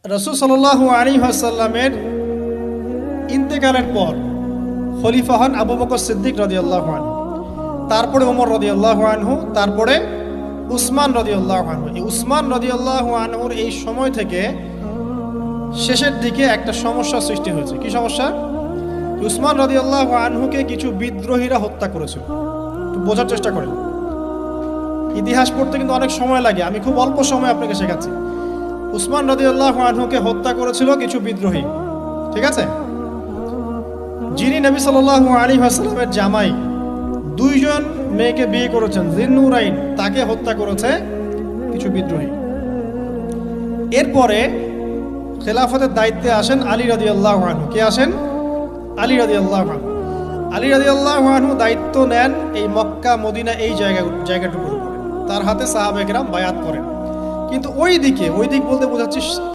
রাসূল সাল্লাল্লাহু আলাইহি ওয়াসাল্লামের ইন্তেকালের পর খলিফা হন আবু বকর সিদ্দিক রাদিয়াল্লাহু আনহু, তারপরে ওমর রাদিয়াল্লাহু আনহু, তারপরে উসমান রাদিয়াল্লাহু আনহু। এই উসমান রাদিয়াল্লাহু আনহুর এই সময় থেকে শেষের দিকে একটা সমস্যা সৃষ্টি হয়েছে। কি সমস্যা? উসমান রাদিয়াল্লাহু আনহুকে কিছু বিদ্রোহীরা হত্যা করেছিল। একটু বোঝার চেষ্টা করেন, ইতিহাস পড়তে কিন্তু অনেক সময় লাগে, আমি খুব অল্প সময় আপনাকে শেখাচ্ছি। উসমান রাদিয়াল্লাহু আনহুকে হত্যা করেছিল কিছু বিদ্রোহী, ঠিক আছে? যিনি নবী সাল্লাল্লাহু আলাইহি ওয়াসাল্লামের জামাই, দুইজন মেয়েকে বিয়ে করেছেন, জিন্নুরাইন, তাকে হত্যা করেছে কিছু বিদ্রোহী। এরপরে খেলাফতের দায়িত্বে আসেন আলী রাদিয়াল্লাহু আনহু। কে আসেন? আলী রাদিয়াল্লাহু আনহু। আলী রাদিয়াল্লাহু আনহু দায়িত্ব নেন এই মক্কা মদিনা এই জায়গাটুকুর উপরে। তার হাতে সাহাবায়ে কেরাম বায়াত করেন। কিন্তু ওই দিক বলতে বোঝাচ্ছি